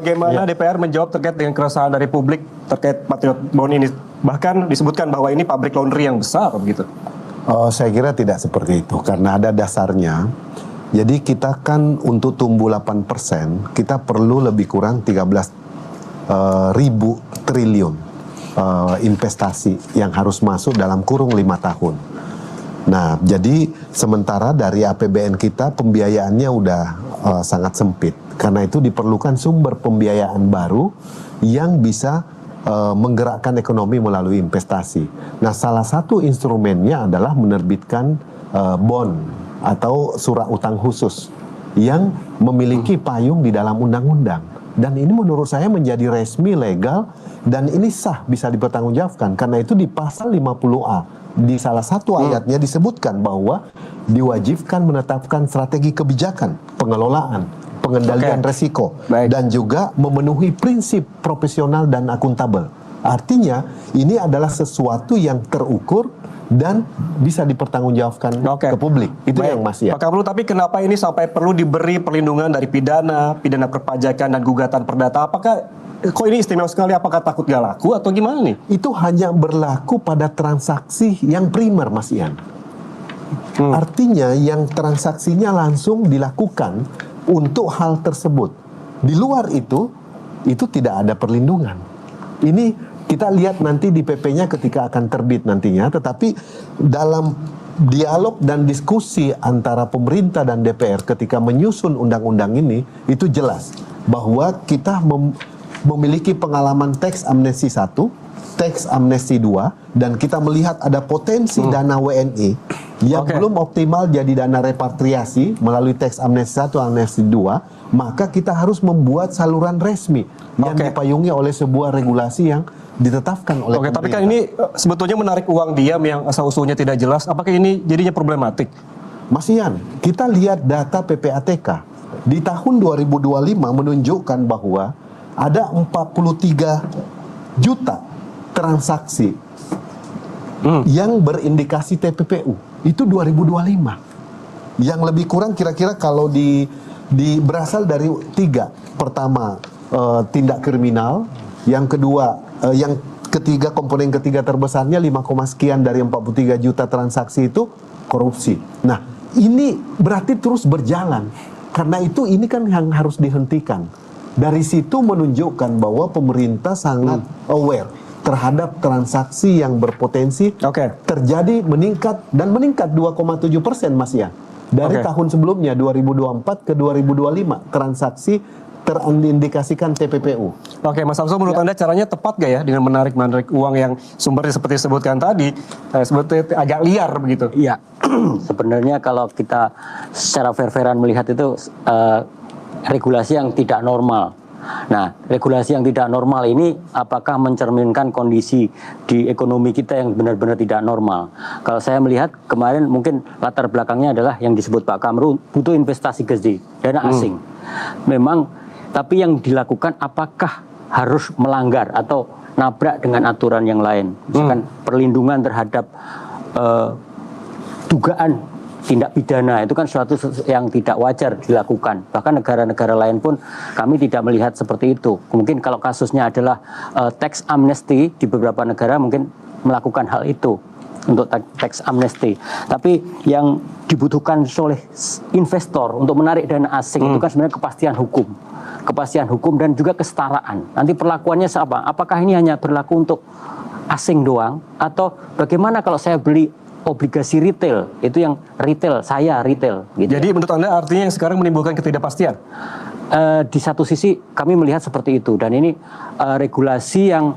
Bagaimana DPR menjawab terkait dengan keresahan dari publik terkait Patriot Bond ini? Bahkan disebutkan bahwa ini pabrik laundry yang besar begitu. Saya kira tidak seperti itu karena ada dasarnya. Jadi kita kan untuk tumbuh 8%, kita perlu lebih kurang 13.000 triliun investasi yang harus masuk dalam kurung 5 tahun. Nah, jadi sementara dari APBN kita pembiayaannya udah sangat sempit. Karena itu diperlukan sumber pembiayaan baru yang bisa menggerakkan ekonomi melalui investasi. Nah, salah satu instrumennya adalah menerbitkan bond atau surat utang khusus yang memiliki payung di dalam undang-undang. Dan ini menurut saya menjadi resmi, legal, dan ini sah, bisa dipertanggungjawabkan. Karena itu di pasal 50A, di salah satu ayatnya disebutkan bahwa diwajibkan menetapkan strategi kebijakan, pengelolaan, pengendalian resiko, dan juga memenuhi prinsip profesional dan akuntabel. Artinya ini adalah sesuatu yang terukur dan bisa dipertanggungjawabkan ke publik. Itu yang masih. Pak Kamru, tapi kenapa ini sampai perlu diberi perlindungan dari pidana perpajakan dan gugatan perdata? Apakah kok ini istimewa sekali? Apakah takut gak laku atau gimana nih? Itu hanya berlaku pada transaksi yang primer, Mas Ian. Artinya yang transaksinya langsung dilakukan untuk hal tersebut. Di luar itu tidak ada perlindungan. Ini kita lihat nanti di PP-nya ketika akan terbit nantinya, tetapi dalam dialog dan diskusi antara pemerintah dan DPR ketika menyusun undang-undang ini, itu jelas bahwa kita memiliki pengalaman teks amnesti 1, teks amnesti 2, dan kita melihat ada potensi dana WNI yang belum optimal jadi dana repatriasi melalui teks amnesti 1, amnesti 2, maka kita harus membuat saluran resmi yang dipayungi oleh sebuah regulasi yang ditetapkan oleh pemerintah. Tapi kan ini sebetulnya menarik uang diam yang asal-usulnya tidak jelas. Apakah ini jadinya problematik? Mas Ian, kita lihat data PPATK di tahun 2025 menunjukkan bahwa ada 43 juta transaksi yang berindikasi TPPU. Itu 2025. Yang lebih kurang kira-kira kalau berasal dari 3. Pertama, tindak kriminal. Yang kedua, yang ketiga, komponen ketiga terbesarnya 5, sekian dari 43 juta transaksi itu korupsi. Nah, ini berarti terus berjalan. Karena itu ini kan yang harus dihentikan. Dari situ menunjukkan bahwa pemerintah sangat aware terhadap transaksi yang berpotensi terjadi, meningkat 2,7%, Mas ya. Dari tahun sebelumnya 2024 ke 2025 transaksi terindikasikan TPPU. Mas Samsul, menurut Anda caranya tepat gak ya dengan menarik uang yang sumbernya seperti disebutkan tadi, sebetulnya agak liar begitu? Iya, sebenarnya kalau kita secara fair-fairan melihat itu regulasi yang tidak normal. Nah, regulasi yang tidak normal ini apakah mencerminkan kondisi di ekonomi kita yang benar-benar tidak normal? Kalau saya melihat kemarin mungkin latar belakangnya adalah yang disebut Pak Kamru, butuh investasi gede, dana asing. Memang, tapi yang dilakukan apakah harus melanggar atau nabrak dengan aturan yang lain? Misalkan perlindungan terhadap dugaan tindak pidana, itu kan suatu yang tidak wajar dilakukan. Bahkan negara-negara lain pun kami tidak melihat seperti itu. Mungkin kalau kasusnya adalah tax amnesty, di beberapa negara mungkin melakukan hal itu untuk tax amnesty. Tapi yang dibutuhkan oleh investor untuk menarik dana asing itu kan sebenarnya kepastian hukum dan juga kesetaraan. Nanti perlakuannya apa? Apakah ini hanya berlaku untuk asing doang, atau bagaimana kalau saya beli obligasi retail, itu yang retail, saya retail gitu. Jadi menurut Anda artinya yang sekarang menimbulkan ketidakpastian? Di satu sisi kami melihat seperti itu, dan ini regulasi yang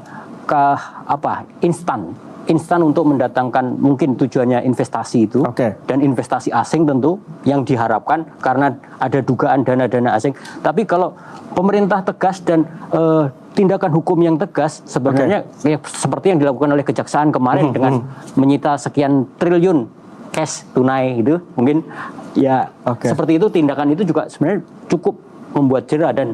instan untuk mendatangkan, mungkin tujuannya investasi itu, dan investasi asing tentu yang diharapkan karena ada dugaan dana-dana asing. Tapi kalau pemerintah tegas dan tindakan hukum yang tegas, sebenarnya ya, seperti yang dilakukan oleh Kejaksaan kemarin dengan menyita sekian triliun cash tunai itu, mungkin ya seperti itu, tindakan itu juga sebenarnya cukup membuat jera dan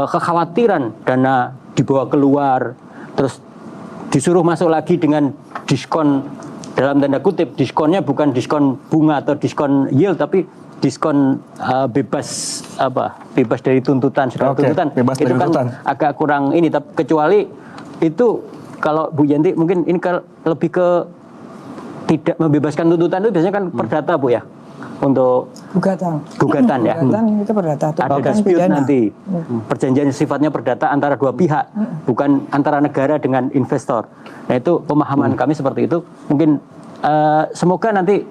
kekhawatiran dana dibawa keluar terus disuruh masuk lagi dengan diskon, dalam tanda kutip diskonnya bukan diskon bunga atau diskon yield, tapi diskon bebas dari tuntutan, Oke, tuntutan bebas itu dari kan tuntutan. agak kurang ini, tapi kecuali itu kalau Bu Yanti mungkin ini lebih ke tidak membebaskan tuntutan itu biasanya kan perdata Bu ya, untuk Gugatan. gugatan ya. Gugatan itu perdata. Ada Tuntutan dispute pidana. nanti. Perjanjian sifatnya perdata antara dua pihak, bukan antara negara dengan investor. Nah itu pemahaman kami seperti itu. Mungkin semoga nanti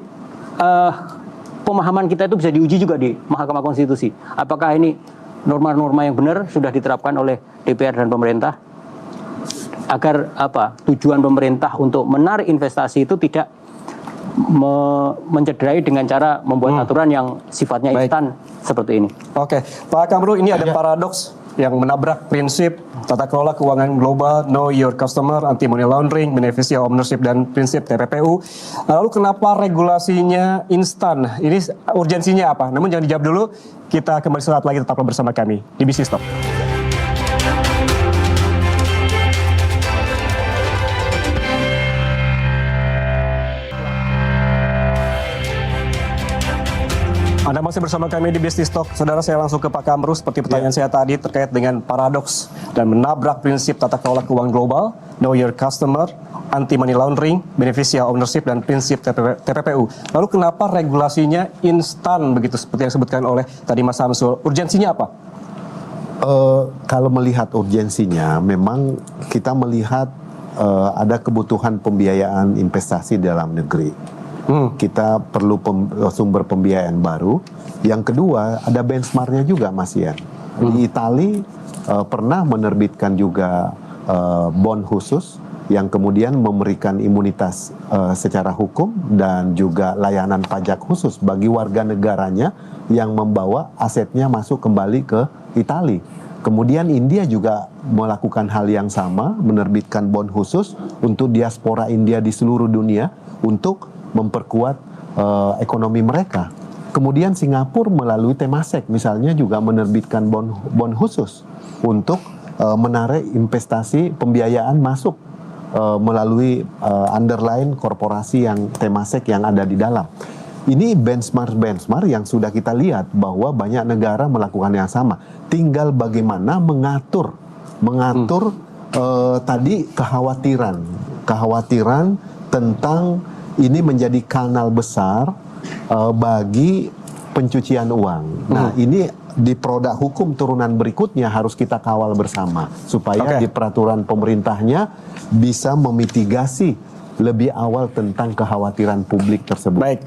pemahaman kita itu bisa diuji juga di Mahkamah Konstitusi. Apakah ini norma-norma yang benar sudah diterapkan oleh DPR dan pemerintah agar tujuan pemerintah untuk menarik investasi itu tidak mencederai dengan cara membuat aturan yang sifatnya Baik. instan seperti ini. Oke, Pak Kamru, ini ada paradoks yang menabrak prinsip tata kelola keuangan global, know your customer, anti money laundering, beneficial ownership, dan prinsip TPPU. Lalu kenapa regulasinya instan? Ini urgensinya apa? Namun jangan dijawab dulu, kita kembali sesaat lagi, tetaplah bersama kami di Bisnis Talk. Anda masih bersama kami di Bisnis Talk. Saudara, saya langsung ke Pak Kamru. Seperti pertanyaan saya tadi terkait dengan paradoks dan menabrak prinsip tata kelola keuangan global, know your customer, anti money laundering, beneficial ownership, dan prinsip TPPU. Lalu kenapa regulasinya instan begitu seperti yang disebutkan oleh tadi Mas Samsul? Urgensinya apa? Kalau melihat urgensinya, memang kita melihat ada kebutuhan pembiayaan investasi dalam negeri. Kita perlu sumber pembiayaan baru. Yang kedua, ada benchmarknya juga, Mas Ian. Di Itali pernah menerbitkan juga bond khusus yang kemudian memberikan imunitas secara hukum dan juga layanan pajak khusus bagi warga negaranya yang membawa asetnya masuk kembali ke Itali. Kemudian India juga melakukan hal yang sama, menerbitkan bond khusus untuk diaspora India di seluruh dunia untuk memperkuat ekonomi mereka. Kemudian Singapura melalui Temasek misalnya juga menerbitkan bond khusus untuk menarik investasi pembiayaan masuk melalui underline korporasi yang Temasek yang ada di dalam. Ini benchmark yang sudah kita lihat bahwa banyak negara melakukan yang sama. Tinggal bagaimana mengatur tadi kekhawatiran tentang ini menjadi kanal besar bagi pencucian uang. Nah, ini di produk hukum turunan berikutnya harus kita kawal bersama supaya di peraturan pemerintahnya bisa memitigasi lebih awal tentang kekhawatiran publik tersebut. Baik,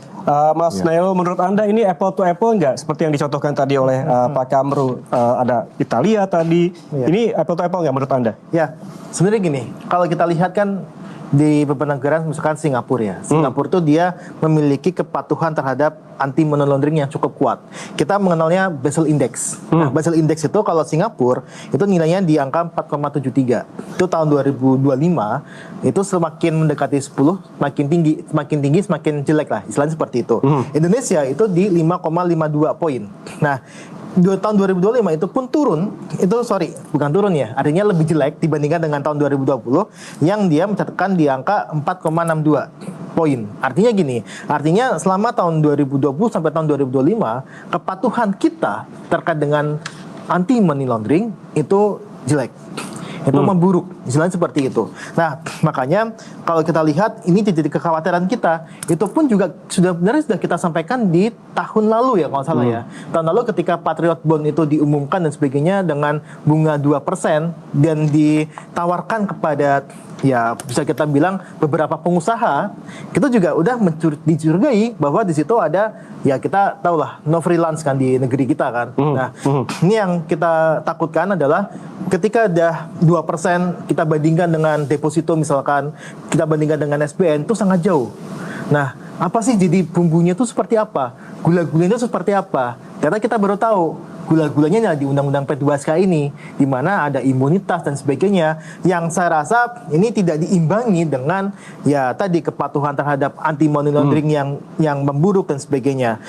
Mas Nailo, menurut Anda ini apple to apple nggak? Seperti yang dicontohkan tadi oleh Pak Kamru, ada Italia tadi. Ini apple to apple nggak menurut Anda? Ya, sebenarnya gini, kalau kita lihat kan di beberapa negara, misalkan Singapura ya. Singapura tuh dia memiliki kepatuhan terhadap anti money laundering yang cukup kuat. Kita mengenalnya Basel Index. Nah, Basel Index itu kalau Singapura itu nilainya di angka 4,73. Itu tahun 2025 itu semakin mendekati 10, semakin tinggi semakin jelek lah. Istilahnya seperti itu. Indonesia itu di 5,52 poin. Nah, tahun 2025 itu pun turun, bukan turun ya, artinya lebih jelek dibandingkan dengan tahun 2020 yang dia mencatatkan di angka 4,62 poin. Artinya gini, artinya selama tahun 2020 sampai tahun 2025 kepatuhan kita terkait dengan anti money laundering itu jelek. Itu memburuk, istilahnya seperti itu. Nah, makanya kalau kita lihat ini jadi kekhawatiran kita, itu pun juga sebenarnya sudah kita sampaikan di tahun lalu ya kalau salah ya. Tahun lalu ketika Patriot Bond itu diumumkan dan sebagainya dengan bunga 2% dan ditawarkan kepada ya bisa kita bilang beberapa pengusaha, kita juga udah dicurigai bahwa di situ ada ya kita tahulah no freelance kan di negeri kita kan. Nah, ini yang kita takutkan adalah ketika ada 2% kita bandingkan dengan deposito misalkan, kita bandingkan dengan SBN itu sangat jauh. Nah, apa sih jadi bumbunya itu seperti apa? Gula-gulanya itu seperti apa? Karena kita baru tahu gula-gulanya di Undang-Undang P2SK ini, di mana ada imunitas dan sebagainya, yang saya rasa ini tidak diimbangi dengan ya tadi kepatuhan terhadap anti money laundering yang memburuk dan sebagainya.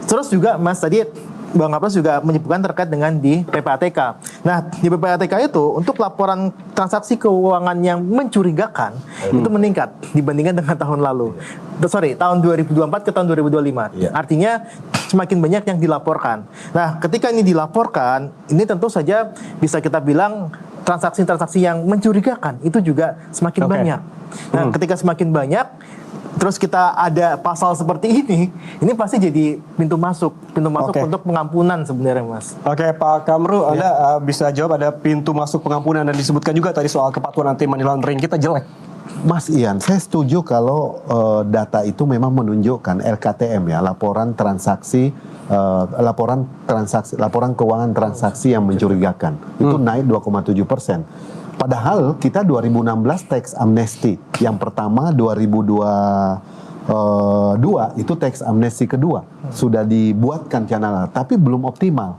Terus juga Mas tadi Bang Kaplas juga menyebutkan terkait dengan di PPATK. Nah, di PPATK itu untuk laporan transaksi keuangan yang mencurigakan itu meningkat dibandingkan dengan tahun lalu. Tahun 2024 ke tahun 2025. Artinya semakin banyak yang dilaporkan. Nah, ketika ini dilaporkan, ini tentu saja bisa kita bilang transaksi-transaksi yang mencurigakan itu juga semakin banyak. Nah, ketika semakin banyak, terus kita ada pasal seperti ini pasti jadi pintu masuk untuk pengampunan sebenarnya, Mas. Oke, Pak Kamru, Anda bisa jawab, ada pintu masuk pengampunan, dan disebutkan juga tadi soal kepatuhan anti money laundering kita jelek. Mas Ian, saya setuju kalau data itu memang menunjukkan LKTM ya, laporan keuangan transaksi yang mencurigakan itu naik 2,7%. Padahal kita 2016 tax amnesty yang pertama, 2022 itu tax amnesty kedua sudah dibuatkan channel, tapi belum optimal.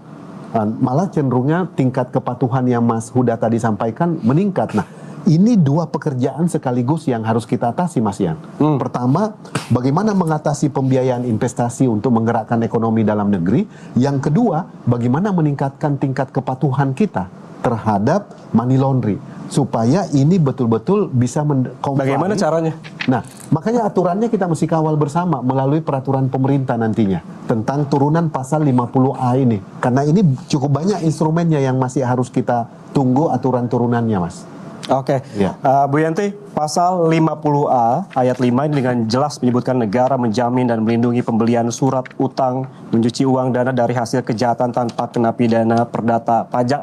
Malah cenderungnya tingkat kepatuhan yang Mas Huda tadi sampaikan meningkat. Nah, ini dua pekerjaan sekaligus yang harus kita atasi, Mas Ian. Pertama, bagaimana mengatasi pembiayaan investasi untuk menggerakkan ekonomi dalam negeri. Yang kedua, bagaimana meningkatkan tingkat kepatuhan kita terhadap money laundering supaya ini betul-betul bisa comply. Bagaimana caranya? Nah, makanya aturannya kita mesti kawal bersama melalui peraturan pemerintah nantinya tentang turunan pasal 50A ini. Karena ini cukup banyak instrumennya yang masih harus kita tunggu aturan turunannya, Mas. Oke, Ya. Bu Yanti, pasal 50A ayat 5 ini dengan jelas menyebutkan negara menjamin dan melindungi pembelian surat utang, mencuci uang dana dari hasil kejahatan tanpa kena pidana perdata pajak.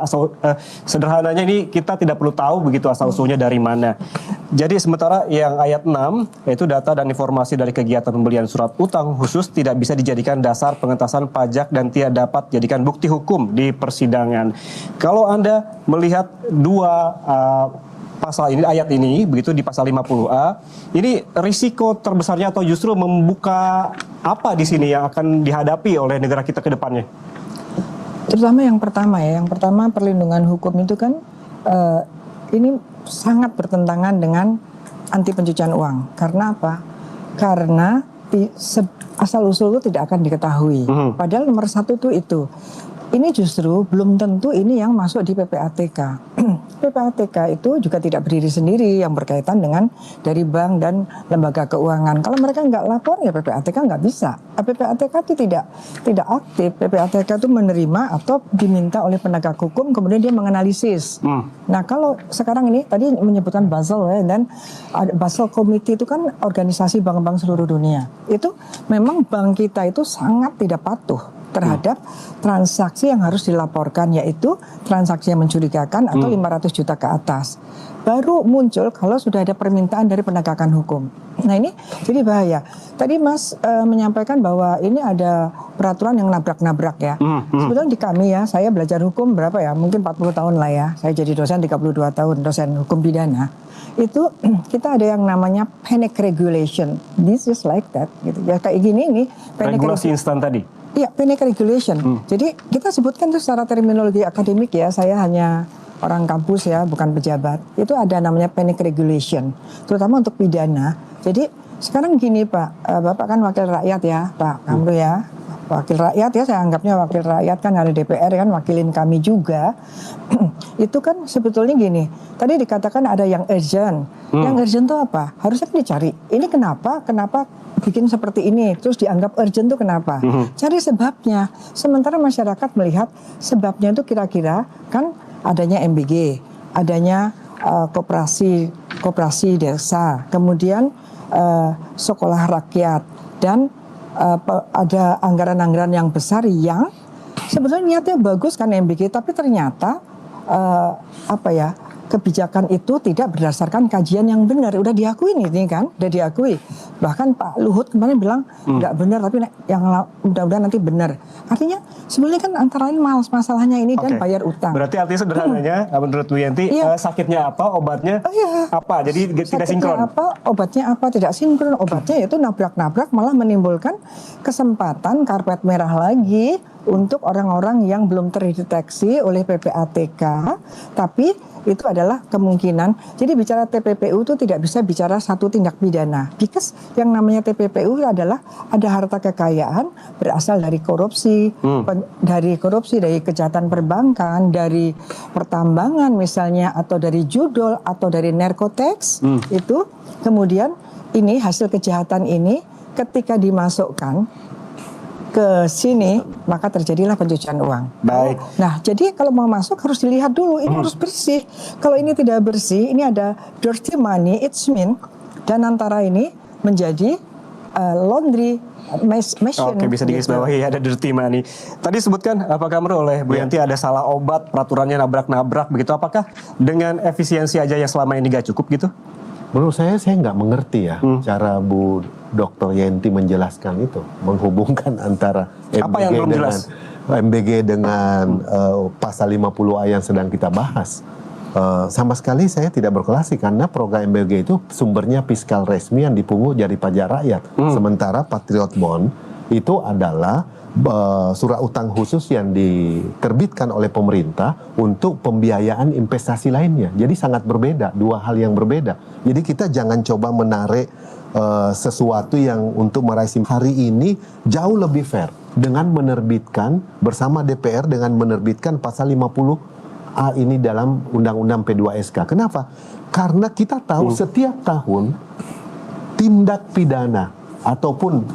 Sederhananya ini kita tidak perlu tahu begitu asal usulnya dari mana. Jadi sementara yang ayat 6 yaitu data dan informasi dari kegiatan pembelian surat utang khusus tidak bisa dijadikan dasar pengentasan pajak dan tidak dapat dijadikan bukti hukum di persidangan. Kalau Anda melihat dua pasal ini, ayat ini, begitu di pasal 50A, ini risiko terbesarnya atau justru membuka apa di sini yang akan dihadapi oleh negara kita ke depannya? Terutama yang pertama ya, yang pertama perlindungan hukum itu kan ini sangat bertentangan dengan anti pencucian uang. Karena apa? Karena asal usul itu tidak akan diketahui. Padahal nomor satu itu. Ini justru belum tentu ini yang masuk di PPATK. PPATK itu juga tidak berdiri sendiri yang berkaitan dengan dari bank dan lembaga keuangan. Kalau mereka nggak lapor ya PPATK nggak bisa. PPATK itu tidak aktif. PPATK itu menerima atau diminta oleh penegak hukum kemudian dia menganalisis. Nah kalau sekarang ini tadi menyebutkan Basel ya, dan Basel Committee itu kan organisasi bank-bank seluruh dunia. Itu memang bank kita itu sangat tidak patuh terhadap transaksi yang harus dilaporkan, yaitu transaksi yang mencurigakan atau 500 juta ke atas. Baru muncul kalau sudah ada permintaan dari penegakan hukum. Nah ini jadi bahaya. Tadi Mas menyampaikan bahwa ini ada peraturan yang nabrak-nabrak ya. Sebetulnya di kami ya, saya belajar hukum berapa ya, mungkin 40 tahun lah ya. Saya jadi dosen 32 tahun, dosen hukum pidana. Itu kita ada yang namanya panic regulation. This is like that gitu. Ya kayak gini nih. Regulasi instan tadi. Iya, panic regulation. Jadi kita sebutkan itu secara terminologi akademik ya. Saya hanya orang kampus ya, bukan pejabat. Itu ada namanya panic regulation, terutama untuk pidana. Jadi sekarang gini Pak, Bapak kan wakil rakyat ya, Pak Kamru ya. Wakil rakyat ya, saya anggapnya wakil rakyat kan dari DPR kan, wakilin kami juga. Itu kan sebetulnya gini, tadi dikatakan ada yang urgent. Yang urgent itu apa? Harusnya dicari. Ini kenapa bikin seperti ini, terus dianggap urgent itu kenapa? Cari sebabnya. Sementara masyarakat melihat sebabnya itu kira-kira kan adanya MBG, adanya koperasi desa, kemudian sekolah rakyat, dan ada anggaran-anggaran yang besar yang sebetulnya niatnya bagus kan MBG, tapi ternyata kebijakan itu tidak berdasarkan kajian yang benar. Udah diakui ini kan, udah diakui. Bahkan Pak Luhut kemarin bilang nggak benar, tapi yang mudah-mudahan nanti benar. Artinya sebenarnya kan antara lain masalahnya ini dan bayar utang. Berarti artinya sederhananya menurut Bu Yanti, sakitnya apa, obatnya apa? Jadi tidak sinkron. Sakitnya apa, obatnya apa, tidak sinkron. Obatnya yaitu nabrak-nabrak malah menimbulkan kesempatan karpet merah lagi untuk orang-orang yang belum terdeteksi oleh PPATK, tapi itu adalah kemungkinan. Jadi bicara TPPU itu tidak bisa bicara satu tindak pidana. Because yang namanya TPPU adalah ada harta kekayaan berasal dari korupsi, dari kejahatan perbankan, dari pertambangan misalnya, atau dari judol, atau dari narkotics. Itu kemudian ini hasil kejahatan ini ketika dimasukkan ke sini, maka terjadilah pencucian uang. Baik. Nah, jadi kalau mau masuk harus dilihat dulu, ini harus bersih. Kalau ini tidak bersih, ini ada dirty money, it's mean, dan antara ini menjadi laundry machine. Oke, bisa digarisbawahi ada dirty money. Tadi sebutkan Pak Kamru oleh Bu Yanti ada salah obat, peraturannya nabrak-nabrak begitu. Apakah dengan efisiensi aja yang selama ini gak cukup gitu? Menurut saya nggak mengerti ya cara Bu Dr. Yenti menjelaskan itu, menghubungkan antara Apa yang belum jelas? MBG dengan pasal 50A yang sedang kita bahas. Sama sekali saya tidak berkelasi karena program MBG itu sumbernya fiskal resmi yang dipungut dari pajak rakyat. Sementara Patriot Bond itu adalah surat utang khusus yang diterbitkan oleh pemerintah untuk pembiayaan investasi lainnya. Jadi sangat berbeda, dua hal yang berbeda. Jadi kita jangan coba menarik sesuatu yang untuk meraih hari ini jauh lebih fair dengan menerbitkan bersama DPR dengan menerbitkan pasal 50A ini dalam Undang-Undang P2SK. Kenapa? Karena kita tahu setiap tahun tindak pidana ataupun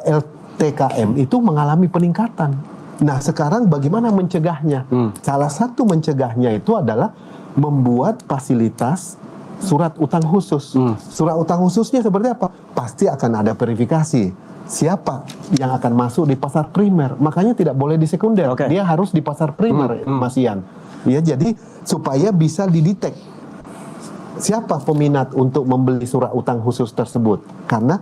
LTKM itu mengalami peningkatan. Nah, sekarang bagaimana mencegahnya? Salah satu mencegahnya itu adalah membuat fasilitas surat utang khusus. Surat utang khususnya seperti apa? Pasti akan ada verifikasi. Siapa yang akan masuk di pasar primer? Makanya tidak boleh di sekunder. Dia harus di pasar primer, Mas Ian. Ya, jadi supaya bisa didetek siapa peminat untuk membeli surat utang khusus tersebut. Karena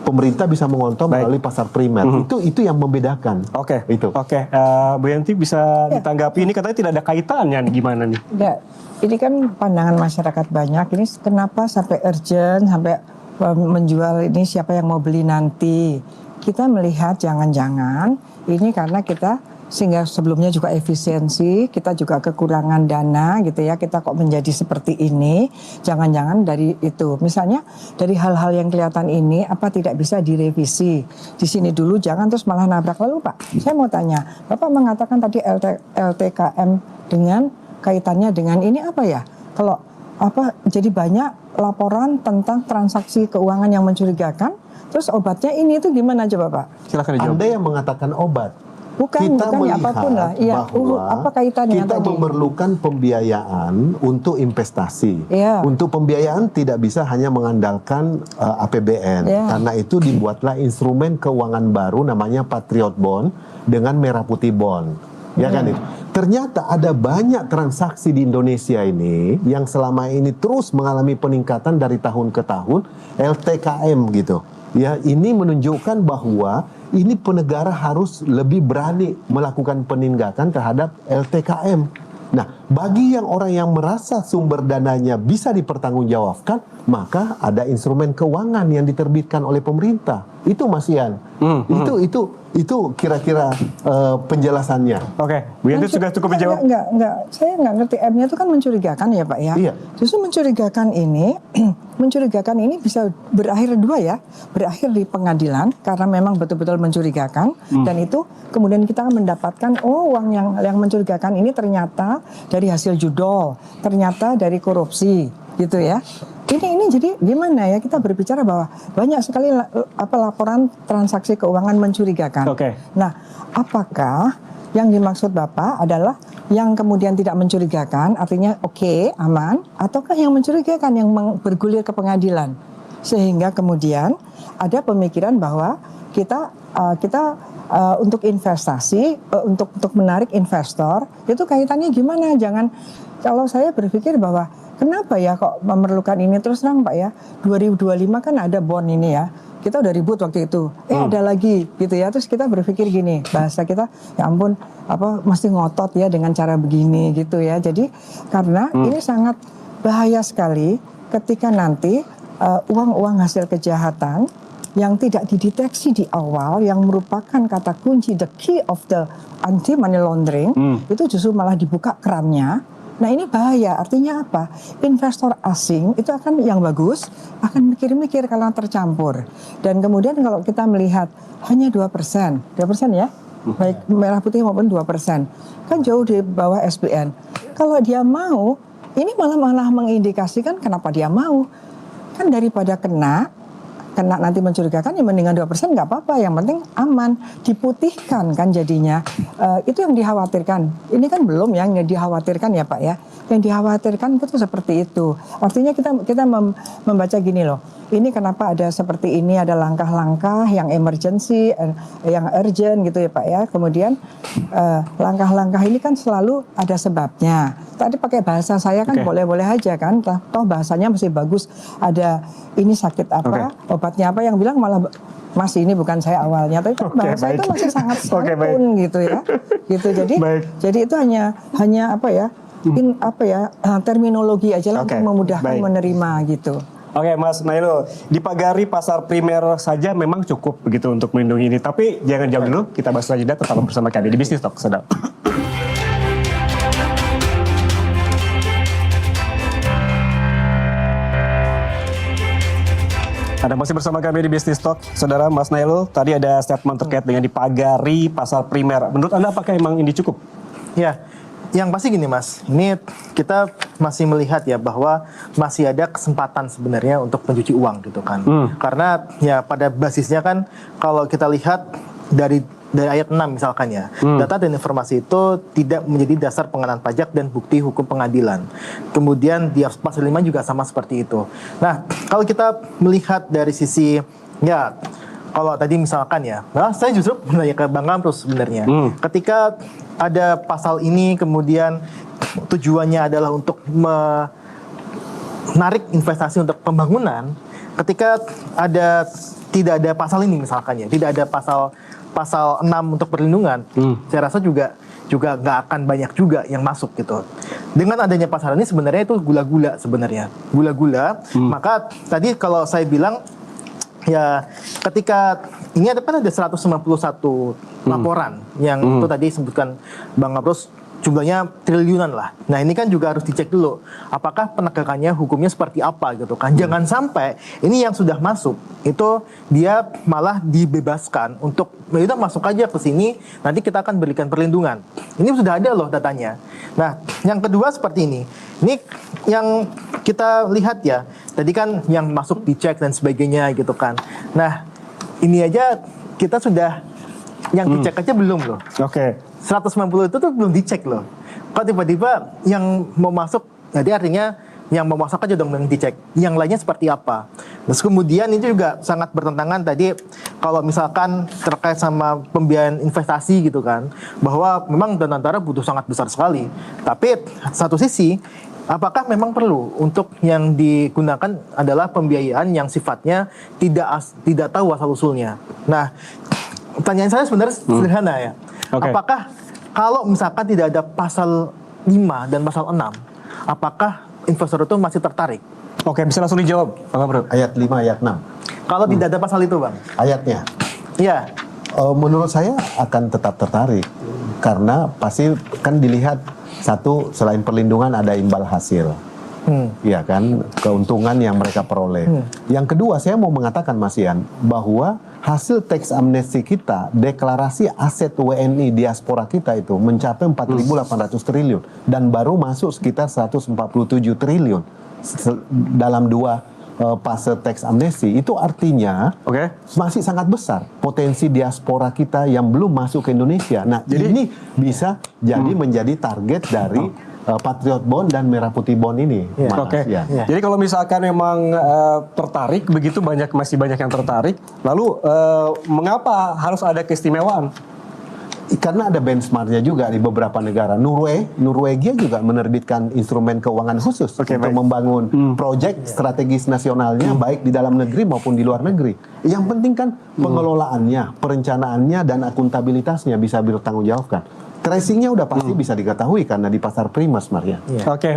pemerintah bisa mengontrol melalui pasar primer. Itu yang membedakan. Oke. Itu. Oke. Bu Yanti bisa ditanggapi ini katanya tidak ada kaitannya nih, gimana nih? Enggak, ini kan pandangan masyarakat banyak. Ini kenapa sampai urgent, sampai menjual ini siapa yang mau beli nanti. Kita melihat jangan-jangan ini karena kita sehingga sebelumnya juga efisiensi, kita juga kekurangan dana gitu ya, kita kok menjadi seperti ini, jangan-jangan dari itu. Misalnya dari hal-hal yang kelihatan ini, apa tidak bisa direvisi di sini dulu, jangan terus malah nabrak. Lalu Pak, saya mau tanya, Bapak mengatakan tadi LTKM dengan kaitannya dengan ini apa ya? Kalau apa jadi banyak laporan tentang transaksi keuangan yang mencurigakan, terus obatnya ini itu gimana coba Pak? Silakan dijawab. Anda yang mengatakan obat. Bukan, kita bukan melihat apapun lah. Iya, bahwa apa kaitannya kita tadi? memerlukan pembiayaan untuk investasi. Iya. Untuk pembiayaan tidak bisa hanya mengandalkan APBN. Iya. Karena itu dibuatlah instrumen keuangan baru namanya Patriot Bond dengan merah putih bond. Ya kan itu. Ternyata ada banyak transaksi di Indonesia ini yang selama ini terus mengalami peningkatan dari tahun ke tahun, LTKM gitu. Ya, ini menunjukkan bahwa ini penegara harus lebih berani melakukan penindakan terhadap LTKM. Nah, bagi yang orang yang merasa sumber dananya bisa dipertanggungjawabkan, maka ada instrumen keuangan yang diterbitkan oleh pemerintah. Itu Mas Ian. Itu kira-kira penjelasannya. Oke, Bu Yanti sudah cukup menjawab. Enggak. Saya nggak ngerti. M-nya itu kan mencurigakan ya Pak ya. Iya. Justru mencurigakan ini bisa berakhir dua ya. Berakhir di pengadilan karena memang betul-betul mencurigakan. Dan itu kemudian kita mendapatkan uang yang mencurigakan ini ternyata dari hasil judol, ternyata dari korupsi gitu ya. Ini jadi gimana ya, kita berbicara bahwa banyak sekali laporan transaksi keuangan mencurigakan. Oke. Nah, apakah yang dimaksud Bapak adalah yang kemudian tidak mencurigakan, artinya oke, aman, ataukah yang mencurigakan yang bergulir ke pengadilan? Sehingga kemudian ada pemikiran bahwa kita untuk investasi, untuk menarik investor, itu kaitannya gimana? Jangan, kalau saya berpikir bahwa kenapa ya kok memerlukan ini, terus terang Pak ya, 2025 kan ada bond ini ya. Kita udah ribut waktu itu, ada lagi gitu ya. Terus kita berpikir gini, bahasa kita, ya ampun, mesti ngotot ya dengan cara begini gitu ya. Jadi karena ini sangat bahaya sekali ketika nanti uang-uang hasil kejahatan yang tidak dideteksi di awal, yang merupakan kata kunci, the key of the anti money laundering, itu justru malah dibuka kerannya. Nah ini bahaya, artinya apa? Investor asing itu akan yang bagus, akan mikir-mikir kalau tercampur. Dan kemudian kalau kita melihat hanya 2% ya, baik merah putih maupun 2%, kan jauh di bawah SBN. Kalau dia mau, ini malah mengindikasikan kenapa dia mau. Kan daripada kena, kena nanti mencurigakan ya mendingan 2% nggak apa-apa, yang penting aman, diputihkan kan jadinya. Itu yang dikhawatirkan. Ini kan belum yang dikhawatirkan ya Pak ya. Yang dikhawatirkan itu seperti itu. Artinya kita membaca gini loh. Ini kenapa ada seperti ini, ada langkah-langkah yang emergency, yang urgent gitu ya Pak ya. Kemudian langkah-langkah ini kan selalu ada sebabnya. Tadi pakai bahasa saya kan boleh-boleh aja kan. Toh bahasanya masih bagus. Ada ini sakit apa, obatnya apa, yang bilang malah Mas ini bukan saya awalnya, tapi bahasa itu masih sangat santun gitu ya. Gitu. Jadi itu hanya apa ya? Terminologi aja lah untuk memudahkan menerima gitu. Oke, Mas Nailul, di pagari pasar primer saja memang cukup begitu untuk melindungi ini. Tapi jangan jauh dulu, kita bahas lagi tetap bersama kami di Bisnis Talk, saudara. Anda masih bersama kami di Bisnis Talk, saudara. Mas Nailul, tadi ada statement terkait dengan dipagari pasar primer. Menurut Anda apakah memang ini cukup? Ya, yang pasti gini Mas, ini kita masih melihat ya bahwa masih ada kesempatan sebenarnya untuk pencuci uang gitu kan. Karena ya pada basisnya kan kalau kita lihat dari ayat 6 misalkan ya, data dan informasi itu tidak menjadi dasar pengenaan pajak dan bukti hukum pengadilan. Kemudian di pasal 5 juga sama seperti itu. Nah, kalau kita melihat dari sisi ya, kalau tadi misalkan ya, nah saya justru menanya ke Bang Amrus sebenarnya. Ketika ada pasal ini kemudian tujuannya adalah untuk menarik investasi untuk pembangunan, ketika tidak ada pasal ini misalkan ya, tidak ada pasal 6 untuk perlindungan, saya rasa juga nggak akan banyak juga yang masuk gitu. Dengan adanya pasal ini sebenarnya itu gula-gula sebenarnya, maka tadi kalau saya bilang ya, ketika ini ada 191 laporan yang itu tadi sebutkan Bang Amrus, jumlahnya triliunan lah. Nah ini kan juga harus dicek dulu, apakah penegakannya hukumnya seperti apa gitu kan. Jangan sampai ini yang sudah masuk itu dia malah dibebaskan untuk ya udah masuk aja ke sini, nanti kita akan berikan perlindungan. Ini sudah ada loh datanya. Nah yang kedua seperti ini yang kita lihat ya, tadi kan yang masuk dicek dan sebagainya gitu kan. Nah ini aja kita sudah yang dicek aja belum loh. 190 itu tuh belum dicek loh. Kok tiba-tiba yang mau masuk, jadi artinya yang mau masuk aja dong yang dicek. Yang lainnya seperti apa? Terus kemudian ini juga sangat bertentangan tadi kalau misalkan terkait sama pembiayaan investasi gitu kan, bahwa memang Danantara butuh sangat besar sekali. Tapi satu sisi, apakah memang perlu untuk yang digunakan adalah pembiayaan yang sifatnya tidak tahu asal usulnya? Nah, pertanyaan saya sebenarnya sederhana ya. Apakah kalau misalkan tidak ada pasal 5 dan pasal 6, apakah investor itu masih tertarik? Oke, bisa langsung dijawab, Bang Amrus. Ayat 5, ayat 6. Kalau tidak ada pasal itu, Bang? Ayatnya? Iya. Menurut saya akan tetap tertarik. Karena pasti kan dilihat, satu, selain perlindungan ada imbal hasil. Ya kan, keuntungan yang mereka peroleh. Yang kedua, saya mau mengatakan Mas Ian, bahwa hasil teks amnesti kita, deklarasi aset WNI diaspora kita itu mencapai 4.800 triliun dan baru masuk sekitar 147 triliun dalam 2 fase teks amnesti. Itu artinya masih sangat besar potensi diaspora kita yang belum masuk ke Indonesia. Nah, jadi ini bisa jadi menjadi target dari Patriot Bond dan Merah Putih Bond ini. Jadi kalau misalkan memang tertarik begitu, masih banyak yang tertarik, lalu mengapa harus ada keistimewaan? Karena ada benchmarknya juga di beberapa negara. Norwegia juga menerbitkan instrumen keuangan khusus untuk membangun proyek strategis nasionalnya baik di dalam negeri maupun di luar negeri. Yang penting kan pengelolaannya, perencanaannya dan akuntabilitasnya bisa bertanggung jawabkan. Tracingnya udah pasti bisa diketahui karena di pasar primas, Maria.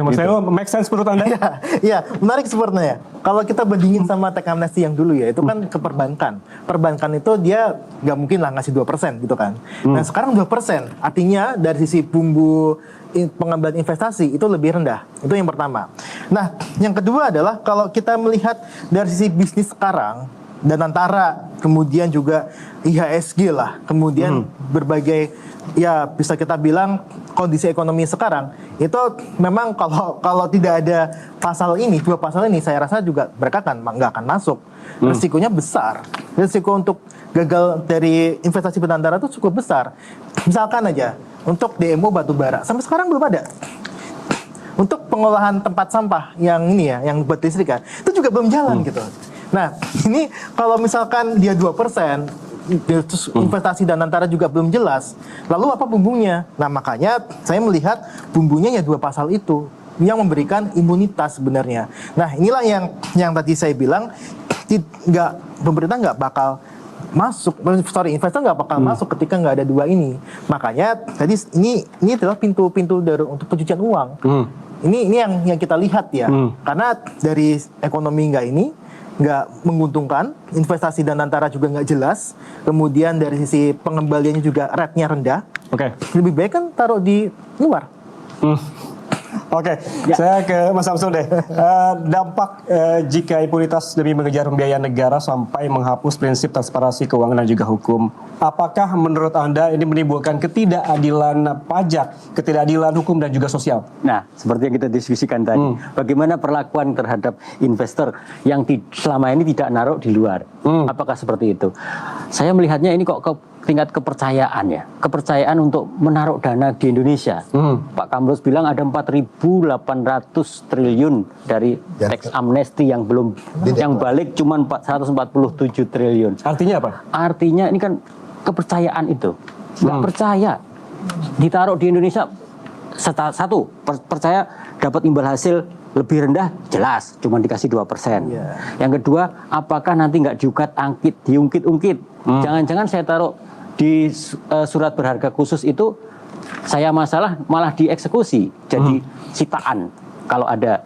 Mas Nailul, make sense menurut Anda? Iya, menarik sebenarnya. Kalau kita bandingin sama teks amnesti yang dulu ya, itu kan ke perbankan. Perbankan itu dia nggak mungkin lah ngasih 2% gitu kan. Nah sekarang 2%, artinya dari sisi bumbu pengambilan investasi itu lebih rendah. Itu yang pertama. Nah, yang kedua adalah kalau kita melihat dari sisi bisnis sekarang, Danantara, kemudian juga IHSG lah, kemudian berbagai ya bisa kita bilang kondisi ekonomi sekarang itu memang kalau tidak ada pasal ini, 2 pasal ini, saya rasa juga mereka nggak akan masuk. Risikonya besar. Risiko untuk gagal dari investasi Danantara itu cukup besar. Misalkan aja untuk DMO batubara sampai sekarang belum ada. Untuk pengolahan tempat sampah yang ini ya, yang buat listrikan, itu juga belum jalan gitu. Nah, ini kalau misalkan dia 2%, terus investasi Danantara juga belum jelas, lalu apa bumbunya? Nah, makanya saya melihat bumbunya ya 2 pasal itu yang memberikan imunitas sebenarnya. Nah, inilah yang tadi saya bilang, pemerintah nggak bakal masuk, investor nggak bakal masuk ketika nggak ada 2 ini. Makanya tadi ini adalah pintu-pintu untuk pencucian uang. Ini yang kita lihat ya, karena dari ekonomi nggak menguntungkan, investasi Danantara juga nggak jelas, kemudian dari sisi pengembaliannya juga rate-nya rendah. Oke. Lebih baik kan taruh di luar. Oke, saya ke Mas Samsul deh. Dampak jika impunitas demi mengejar pembiayaan negara sampai menghapus prinsip transparansi keuangan dan juga hukum, apakah menurut Anda ini menimbulkan ketidakadilan pajak, ketidakadilan hukum dan juga sosial? Nah, seperti yang kita diskusikan tadi, bagaimana perlakuan terhadap investor yang selama ini tidak naruh di luar? Apakah seperti itu? Saya melihatnya ini kok tingkat kepercayaan ya, kepercayaan untuk menaruh dana di Indonesia. Pak Kamrus bilang ada 4.800 triliun dari tax amnesty yang belum, yang balik cuma 147 triliun. Artinya apa? Artinya ini kan kepercayaan itu, nggak percaya ditaruh di Indonesia. Satu, percaya dapat imbal hasil lebih rendah, jelas, cuma dikasih 2%. Yang kedua, apakah nanti nggak diungkit-ungkit? Jangan-jangan saya taruh di surat berharga khusus itu, saya malah dieksekusi, jadi sitaan. Kalau ada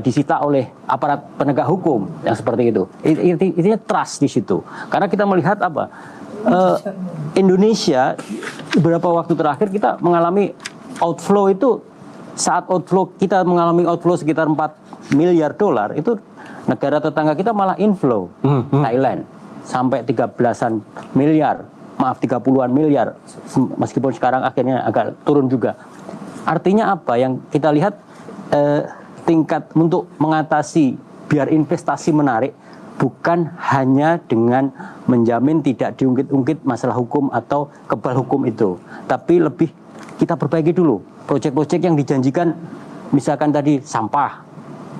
disita oleh aparat penegak hukum yang seperti itu, intinya trust di situ. Karena kita melihat apa? Indonesia beberapa waktu terakhir kita mengalami outflow itu. Saat kita mengalami outflow sekitar 4 miliar dolar, itu negara tetangga kita malah inflow. Thailand sampai 13-an miliar, 30-an miliar, meskipun sekarang akhirnya agak turun juga. Artinya apa? Yang kita lihat tingkat untuk mengatasi biar investasi menarik bukan hanya dengan menjamin tidak diungkit-ungkit masalah hukum atau kebal hukum itu, tapi lebih kita perbaiki dulu proyek-proyek yang dijanjikan, misalkan tadi sampah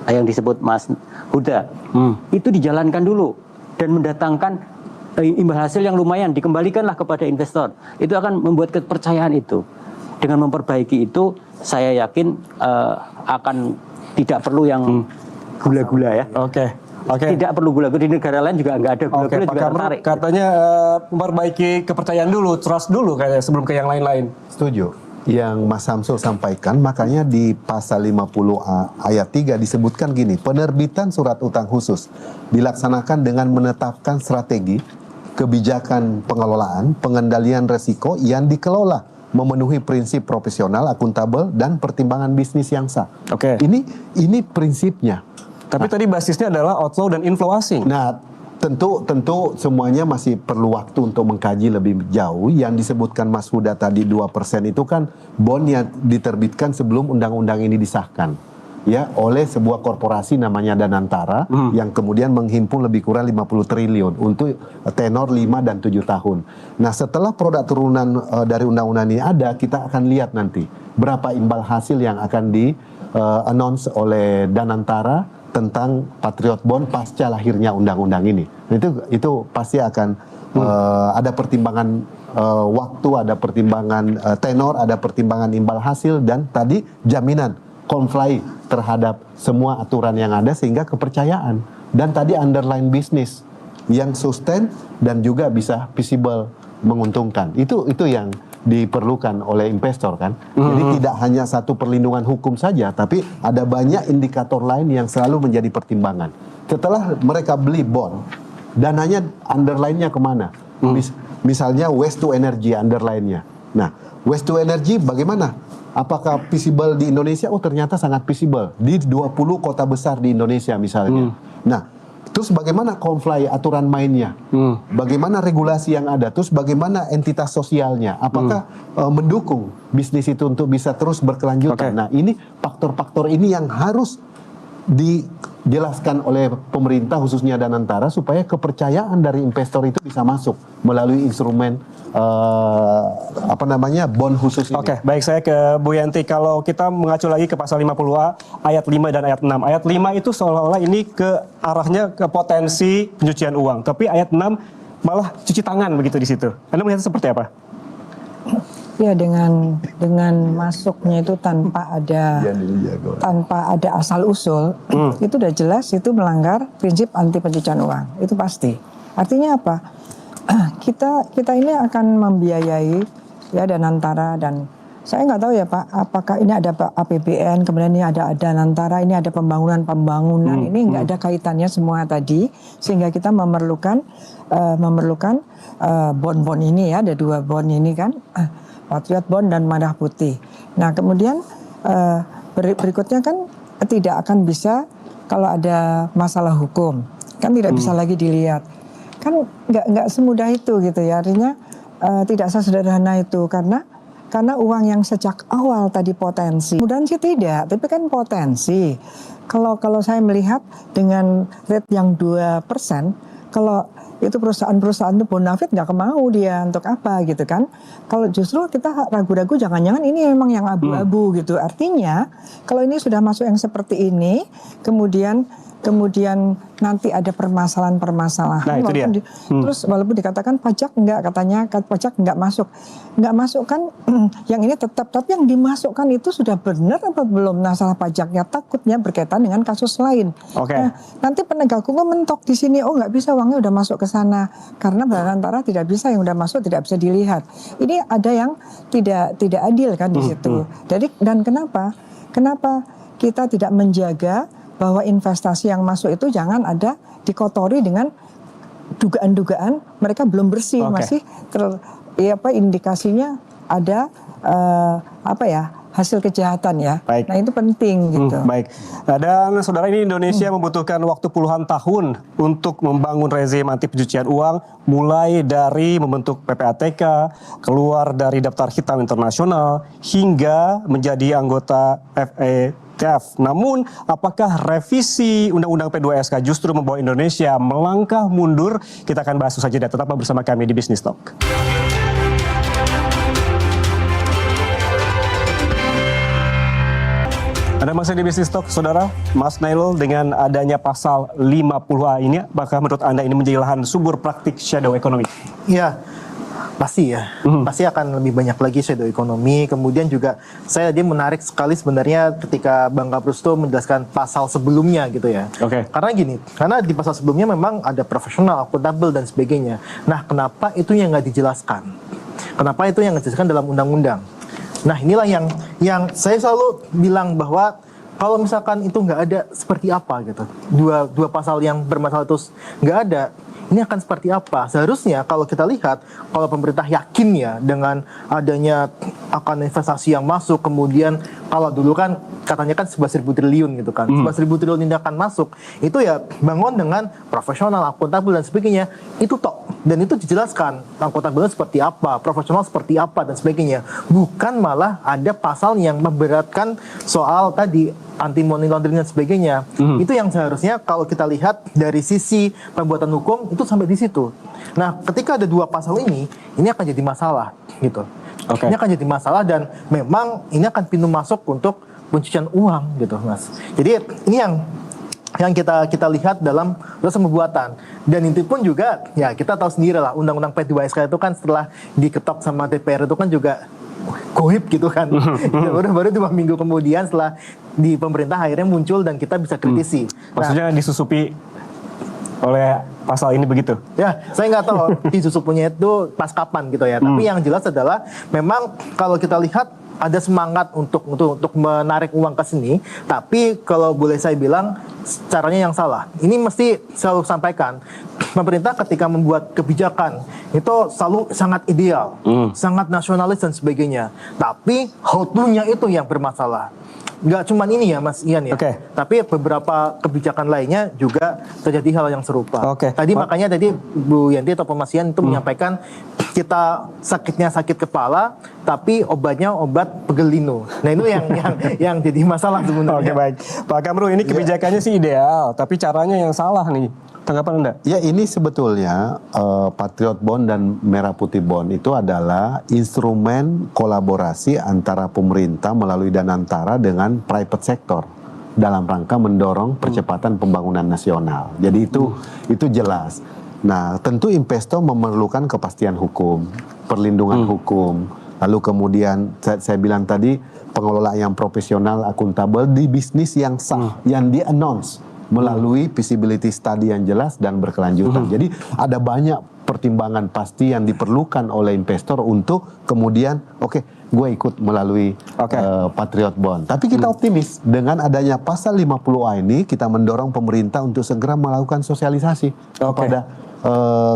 yang disebut Mas Huda, itu dijalankan dulu dan mendatangkan imbal hasil yang lumayan, dikembalikanlah kepada investor. Itu akan membuat kepercayaan itu. Dengan memperbaiki itu, saya yakin akan tidak perlu yang gula-gula ya. Oke. Tidak perlu gula-gula, di negara lain juga nggak ada gula-gula, Pak juga Kamru, tertarik. katanya memperbaiki kepercayaan dulu, trust dulu kayak sebelum ke yang lain-lain. Setuju. Yang Mas Samsul sampaikan, makanya di pasal 50 ayat 3 disebutkan gini, penerbitan surat utang khusus dilaksanakan dengan menetapkan strategi, kebijakan pengelolaan, pengendalian resiko yang dikelola memenuhi prinsip profesional, akuntabel, dan pertimbangan bisnis yang sah. Oke. Ini prinsipnya. Tapi tadi basisnya adalah outflow dan inflow asing. Nah, tentu semuanya masih perlu waktu untuk mengkaji lebih jauh. Yang disebutkan Mas Huda tadi 2% itu kan bond yang diterbitkan sebelum undang-undang ini disahkan, ya, oleh sebuah korporasi namanya Danantara yang kemudian menghimpun lebih kurang 50 triliun untuk tenor 5 dan 7 tahun. Nah, setelah produk turunan dari undang-undang ini ada, kita akan lihat nanti berapa imbal hasil yang akan di-announce oleh Danantara tentang Patriot Bond pasca lahirnya undang-undang ini. Itu pasti akan ada pertimbangan waktu, ada pertimbangan tenor, ada pertimbangan imbal hasil, dan tadi jaminan comply terhadap semua aturan yang ada sehingga kepercayaan. Dan tadi underline bisnis yang sustain dan juga bisa visible, menguntungkan. Itu yang diperlukan oleh investor kan. Jadi tidak hanya satu perlindungan hukum saja, tapi ada banyak indikator lain yang selalu menjadi pertimbangan. Setelah mereka beli bond, dananya underline-nya kemana? Misalnya waste to energy underline-nya. Nah, waste to energy bagaimana? Apakah visible di Indonesia? Oh, ternyata sangat visible di 20 kota besar di Indonesia misalnya. Nah, Terus bagaimana comply aturan mainnya? Bagaimana regulasi yang ada? Terus bagaimana entitas sosialnya? Apakah mendukung bisnis itu untuk bisa terus berkelanjutan? Oke. Nah, ini faktor-faktor ini yang harus dijelaskan oleh pemerintah khususnya Danantara supaya kepercayaan dari investor itu bisa masuk melalui instrumen bond khusus ini. Oke, baik, saya ke Bu Yanti. Kalau kita mengacu lagi ke pasal 50A ayat 5 dan ayat 6. Ayat 5 itu seolah-olah ini ke arahnya ke potensi pencucian uang, tapi ayat 6 malah cuci tangan begitu di situ. Anda melihatnya seperti apa? Ya, dengan masuknya itu tanpa ada asal usul, itu udah jelas itu melanggar prinsip anti pencucian uang. Itu pasti. Artinya apa? Kita ini akan membiayai ya Danantara, dan saya nggak tahu ya Pak, apakah ini ada APBN, kemudian ini ada Danantara, ini ada pembangunan, ini nggak ada kaitannya semua tadi, sehingga kita memerlukan bond-bond ini ya, ada 2 bond ini kan, Patriot Bond dan Merah Putih. Nah kemudian berikutnya kan tidak akan bisa kalau ada masalah hukum, kan tidak bisa lagi dilihat. Kan nggak semudah itu gitu ya, artinya tidak sesederhana itu karena uang yang sejak awal tadi potensi, mudahan sih tidak, tapi kan potensi. Kalau saya melihat dengan rate yang 2%, kalau itu perusahaan-perusahaan itu bonafit nggak mau dia untuk apa gitu kan. Kalau justru kita ragu-ragu jangan-jangan ini memang yang abu-abu gitu. Artinya kalau ini sudah masuk yang seperti ini, kemudian nanti ada permasalahan-permasalahan. Nah, itu dia. Terus walaupun dikatakan pajak enggak, katanya pajak enggak masuk kan yang ini tetap, tapi yang dimasukkan itu sudah benar apa belum? Nah, salah pajaknya takutnya berkaitan dengan kasus lain. Oke. Nah, nanti penegak hukum mentok di sini, oh nggak bisa uangnya udah masuk ke sana karena Danantara tidak bisa, yang udah masuk tidak bisa dilihat. Ini ada yang tidak adil kan di situ. Jadi dan kenapa kita tidak menjaga bahwa investasi yang masuk itu jangan ada dikotori dengan dugaan-dugaan mereka belum bersih, masih indikasinya ada hasil kejahatan ya. Baik. Nah itu penting gitu. Baik. Nah, dan saudara, ini Indonesia membutuhkan waktu puluhan tahun untuk membangun rezim anti pencucian uang, mulai dari membentuk PPATK, keluar dari daftar hitam internasional, hingga menjadi anggota FATF. Namun, apakah revisi Undang-Undang P2SK justru membawa Indonesia melangkah mundur? Kita akan bahas usai jeda. Tetaplah bersama kami di Business Talk. Anda masih di Business Talk, saudara. Mas Nailul, dengan adanya pasal 50A ini, apakah menurut Anda ini menjadi lahan subur praktik shadow economy? Iya, pasti ya. Pasti akan lebih banyak lagi shadow economy. Kemudian juga dia menarik sekali sebenarnya ketika Bang Kaprus itu menjelaskan pasal sebelumnya gitu ya. Oke. Karena di pasal sebelumnya memang ada profesional, akuntabel dan sebagainya. Nah, kenapa itu yang nggak dijelaskan? Kenapa itu yang nggak dijelaskan dalam undang-undang? Nah, inilah yang saya selalu bilang bahwa kalau misalkan itu nggak ada, seperti apa gitu. Dua pasal yang bermasalah itu nggak ada, ini akan seperti apa? Seharusnya kalau kita lihat, kalau pemerintah yakin ya dengan adanya akan investasi yang masuk, kemudian kalau dulu kan katanya kan 11.000 triliun gitu kan, 11.000 triliun ini akan masuk, itu ya bangun dengan profesional, akuntabel dan sebagainya, itu tok. Dan itu dijelaskan akuntabelnya seperti apa, profesional seperti apa dan sebagainya. Bukan malah ada pasal yang memberatkan soal tadi anti money laundering dan sebagainya. Itu yang seharusnya kalau kita lihat dari sisi pembuatan hukum itu sampai di situ. Nah, ketika ada 2 pasal ini akan jadi masalah gitu. Oke. Ini akan jadi masalah dan memang ini akan pintu masuk untuk pencucian uang gitu, Mas. Jadi ini yang kita lihat dalam proses pembuatan. Dan itu pun juga ya kita tahu sendiri lah, undang-undang P2SK itu kan setelah diketok sama DPR itu kan juga goib gitu kan. Baru 2 minggu kemudian setelah di pemerintah akhirnya muncul dan kita bisa kritisi. Maksudnya disusupi oleh pasal ini begitu? Ya, saya nggak tahu disusupinya itu pas kapan gitu ya. Tapi yang jelas adalah memang kalau kita lihat ada semangat untuk menarik uang ke sini, tapi kalau boleh saya bilang caranya yang salah. Ini mesti selalu sampaikan pemerintah ketika membuat kebijakan itu selalu sangat ideal, sangat nasionalis dan sebagainya. Tapi how to-nya itu yang bermasalah. Nggak cuma ini ya Mas Ian ya, Oke. tapi beberapa kebijakan lainnya juga terjadi hal yang serupa. Oke. Makanya tadi Bu Yanti atau Mas Ian itu menyampaikan kita sakitnya sakit kepala, tapi obatnya obat pegelino. Nah itu yang jadi masalah sebenarnya. Oke, baik. Pak Kamru, ini kebijakannya sih ideal, tapi caranya yang salah nih. Tanggapan Anda? Ya, ini sebetulnya Patriot Bond dan Merah Putih Bond itu adalah instrumen kolaborasi antara pemerintah melalui Danantara dengan private sector dalam rangka mendorong percepatan pembangunan nasional. Jadi itu jelas. Nah, tentu investor memerlukan kepastian hukum, perlindungan hukum, lalu kemudian saya bilang tadi pengelola yang profesional, akuntabel di bisnis yang sah, yang di-announce melalui feasibility study yang jelas dan berkelanjutan. Jadi ada banyak pertimbangan pasti yang diperlukan oleh investor untuk kemudian gue ikut melalui Patriot Bond. Tapi kita optimis dengan adanya pasal 50A ini kita mendorong pemerintah untuk segera melakukan sosialisasi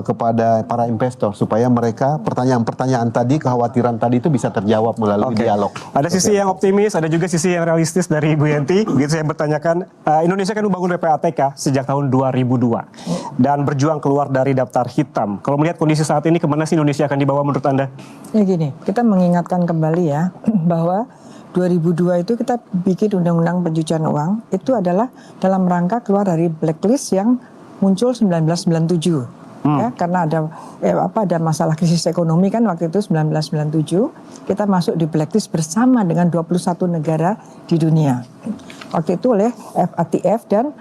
kepada para investor supaya mereka pertanyaan-pertanyaan tadi, kekhawatiran tadi itu bisa terjawab melalui dialog. Ada sisi yang optimis, ada juga sisi yang realistis dari Bu Yanti. Begitu saya bertanyakan, Indonesia kan membangun PPATK sejak tahun 2002 dan berjuang keluar dari daftar hitam. Kalau melihat kondisi saat ini, kemana sih Indonesia akan dibawa menurut Anda? Ya gini, kita mengingatkan kembali ya bahwa 2002 itu kita bikin undang-undang pencucian uang itu adalah dalam rangka keluar dari blacklist yang muncul 1997. Ya, karena ada masalah krisis ekonomi kan waktu itu 1997 kita masuk di blacklist bersama dengan 21 negara di dunia. Waktu itu oleh FATF dan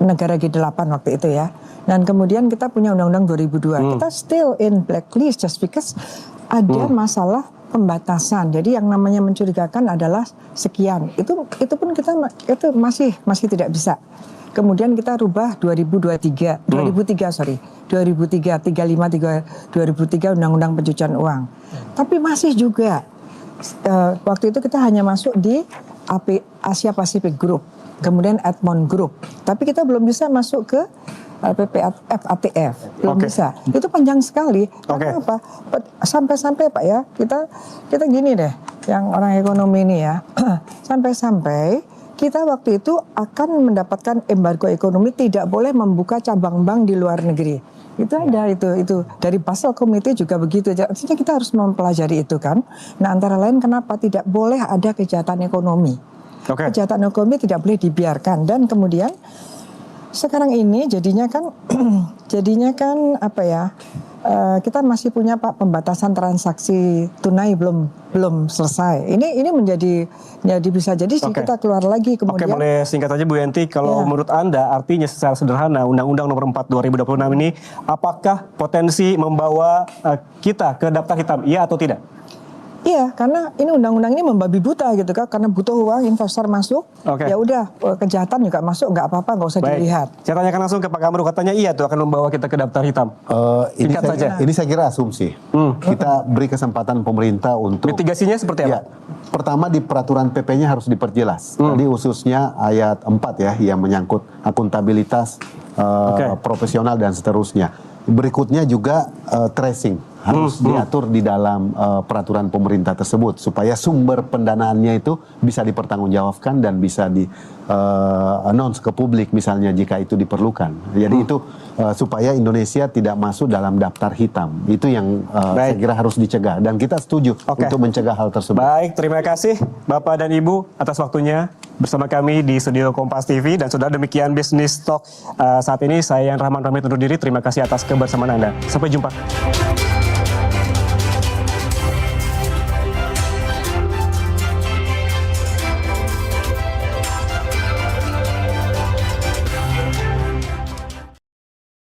negara G8 waktu itu ya. Dan kemudian kita punya undang-undang 2002. Kita still in blacklist just because ada masalah pembatasan. Jadi yang namanya mencurigakan adalah sekian. Itu pun kita itu masih tidak bisa. Kemudian kita rubah 2003 Undang-Undang Pencucian Uang. Tapi masih juga waktu itu kita hanya masuk di Asia Pacific Group, kemudian Edmond Group. Tapi kita belum bisa masuk ke FATF, belum bisa. Itu panjang sekali. Karena apa? Sampai-sampai Pak ya, kita gini deh, yang orang ekonomi ini ya, sampai-sampai kita waktu itu akan mendapatkan embargo ekonomi, tidak boleh membuka cabang bank di luar negeri. Itu ada itu dari Basel Committee juga begitu. Artinya kita harus mempelajari itu kan. Nah, antara lain kenapa tidak boleh ada kejahatan ekonomi. Kejahatan ekonomi tidak boleh dibiarkan. Dan kemudian sekarang ini jadinya kan apa ya? Kita masih punya pembatasan transaksi tunai belum selesai. Ini menjadi bisa jadi kita keluar lagi kemudian. Boleh singkat aja Bu Yanti, kalau menurut Anda artinya secara sederhana Undang-Undang Nomor 4 2026 ini apakah potensi membawa kita ke daftar hitam, iya atau tidak? Iya, karena ini undang-undang ini membabi buta gitu kan, karena butuh uang, investor masuk, ya udah kejahatan juga masuk, nggak apa-apa, nggak usah dilihat. Saya tanyakan langsung ke Pak Kamru, katanya iya tuh akan membawa kita ke daftar hitam. Ini saya kira asumsi. Kita beri kesempatan pemerintah untuk mitigasinya seperti apa? Pertama di peraturan PP-nya harus diperjelas. Tadi khususnya ayat 4 ya yang menyangkut akuntabilitas profesional dan seterusnya. Berikutnya juga tracing harus diatur di dalam peraturan pemerintah tersebut supaya sumber pendanaannya itu bisa dipertanggungjawabkan dan bisa di announce ke publik misalnya jika itu diperlukan. Jadi itu supaya Indonesia tidak masuk dalam daftar hitam. Itu yang saya kira harus dicegah dan kita setuju untuk mencegah hal tersebut. Baik, terima kasih Bapak dan Ibu atas waktunya bersama kami di studio Kompas TV. Dan sudah demikian Business Talk saat ini. Saya Yan Rahman pamit undur diri. Terima kasih atas kebersamaan Anda. Sampai jumpa.